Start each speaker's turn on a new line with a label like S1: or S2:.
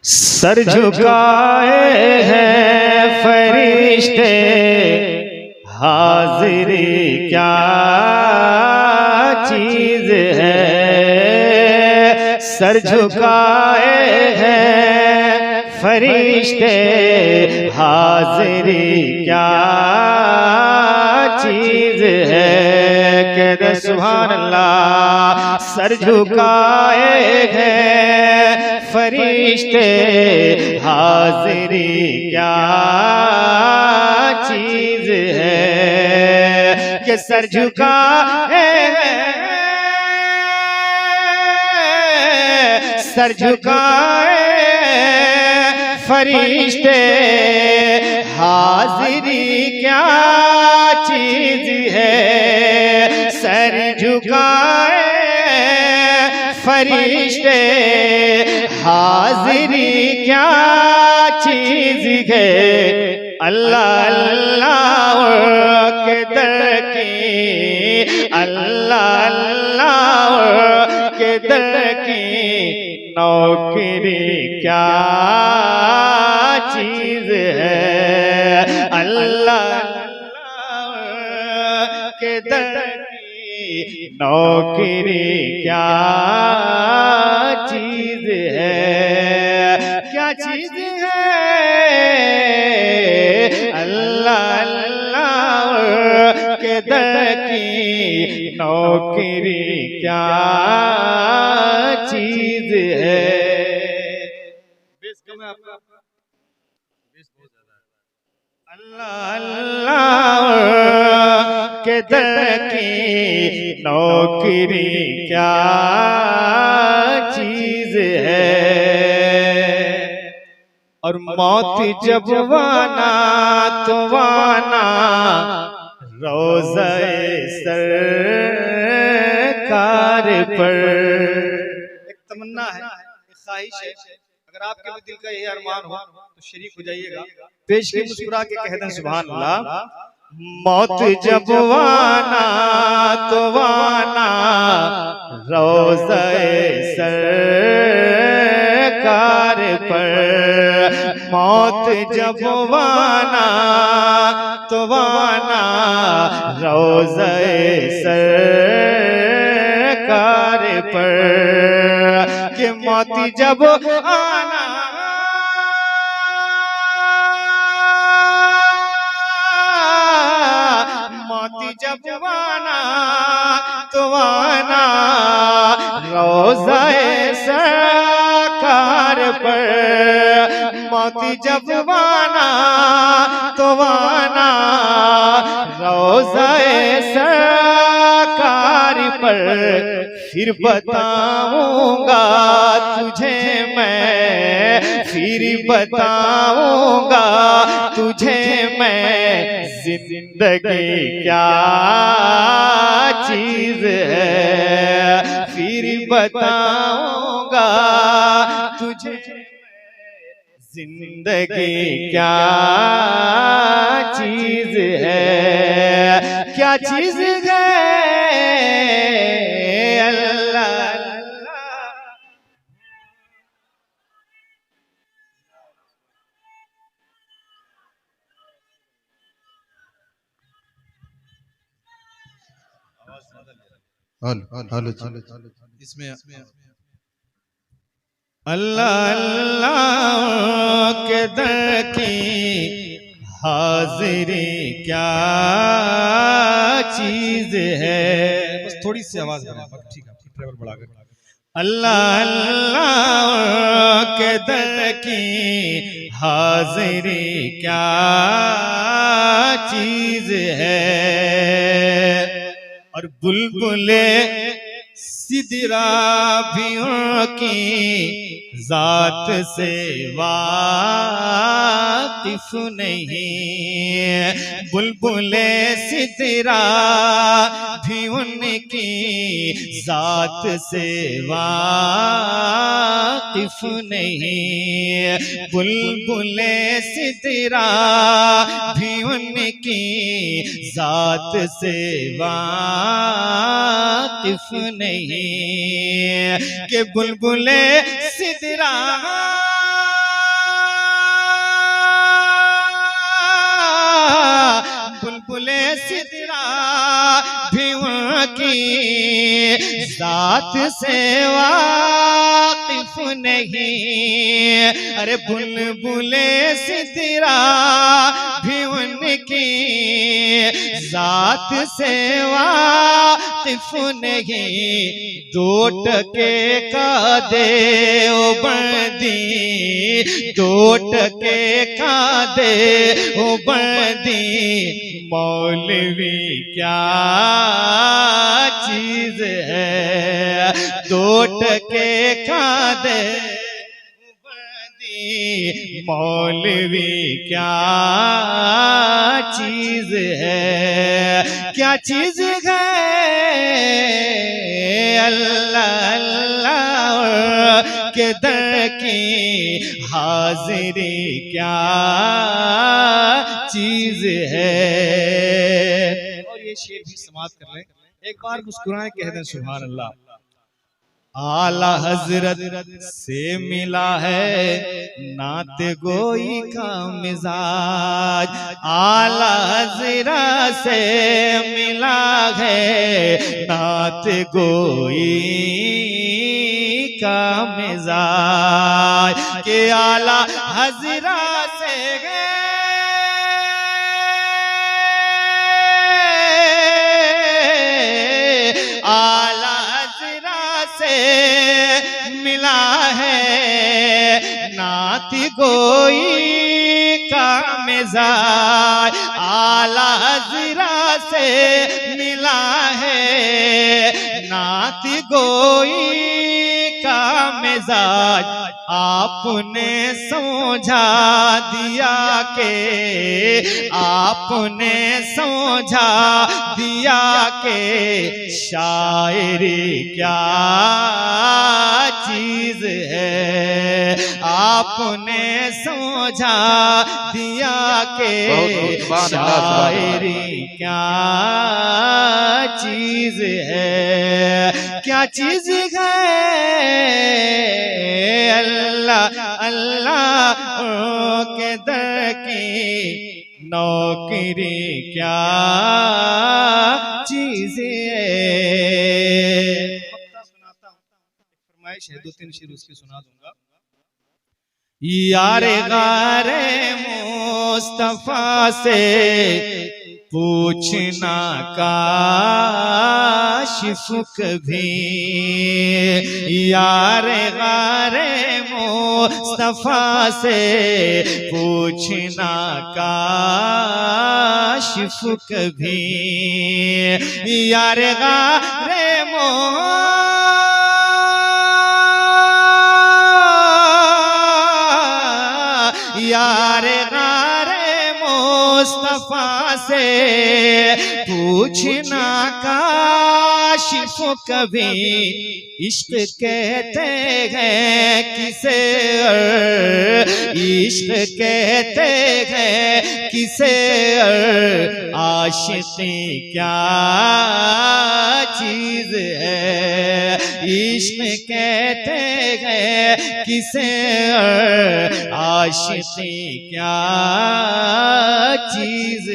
S1: Sir झुकाए हैं फरिश्ते, हाजिरी क्या चीज है। सर झुकाए हैं फरिश्ते, हाजिरी क्या चीज है। कहते सुभान अल्लाह। सर झुकाए हैं फरिश्ते, हाजिरी क्या चीज है। कि सर झुकाए हैं, सर झुकाए फरिश्ते, हाजिरी क्या चीज है। सर झुकाए फरिश्ते, हाजिरी क्या चीज है। अल्लाह अल्लाह के दर की, अल्लाह अल्लाह के दर की नौकरी क्या चीज है। अल्लाह अल्लाह के दर की नौकरी क्या चीज है। क्या चीज है। अल्लाह अल्लाह के दर की नौकरी क्या चीज है। बेस कम है आपका, बेस बहुत ज्यादा है। अल्लाह अल्लाह के दर की नौकरी क्या चीज है। और मौत जब वाना तो वाना रोज़े सरकार पर। एक तमन्ना है, एक ख्वाहिश है, अगर आपके भी दिल का ये अरमान हो तो शरीक हो जाइएगा। पेश के मुस्कुरा के कह दें सुभान अल्लाह। मौत जब वाना तो वाना रोज़े सरकार पर। मौत जब वाना तो वाना रोज़े सरकार पर। कि मौत जब आना, मौत जब वाना तो वाना रोज़े सरकार पर। मौत जब वाना तो वाना रोज़े सरकार पर। फिर बताऊंगा तुझे मैं, फिर बताऊंगा तुझे मैं, जिंदगी क्या चीज है। फिर बताऊंगा तुझे जिंदगी क्या चीज है। क्या चीज है। अल्लाह
S2: इसमें
S1: अल्लाह अल्लाह के दर की हाजिरी क्या चीज है।
S2: बस थोड़ी सी आवाज बढ़ा, ठीक है, ट्रेवल बढ़ाकर।
S1: अल्लाह अल्लाह के दर की हाजिरी क्या चीज है। और बुलबुले सिदरा भी उनकी जात से वाकिफ नहीं। बुलबुले सिदरा भी उनकी जात से वाकिफ नहीं। बुलबुले सिदरा भी उनकी जात से वाकिफ नहीं। कि बुलबुले सिदरा सिदरा भी उनकी जात से वाकिफ नहीं। अरे बुलबुले सिदरा भी उनकी जात से वाकिफ नहीं। दो टके का दे ओ बंदी, दो टके का दे ओ बंदी, मौलवी क्या चीज है। दो टके का दे ओ बंदी, मौलवी क्या चीज है। क्या चीज है अल्लाह अल्लाह के दर की हाजिरी क्या चीज है। और ये शेर भी समाप्त कर लें, एक बार मुस्कुराए कह दें सुभान अल्लाह। आला हजरत से मिला है नात गोई का मिजाज, आला हजरत से मिला है नात गोई का मिजाज। के आला हजरत से आला हजरत से मिला है नाती गोई का मिजाज। आला हजरत से मिला है नाती गोई का मिजाज। आपने समझा दिया के, आपने समझा दिया के शायरी क्या चीज है। आपने समझा दिया के शायरी क्या चीज है। क्या चीज है अल्लाह अल्लाह के दर की नौकरी क्या चीज है। सुनाता हूँ, फरमाइश है, 2-3 शेर उसके सुना दूंगा। यारे गारे मुस्तफा से पूछना काशिफ कभी, यारे गारे मुस्तफा से पूछना काशिफ कभी। यारे गारे यारे गारे मुस्तफा से पूछना काशिफ कभी। इश्क कहते हैं किसे, इश्क कहते हैं किसे, आशिकी क्या चीज है। इश्क कहते हैं किसे, आशिकी क्या चीज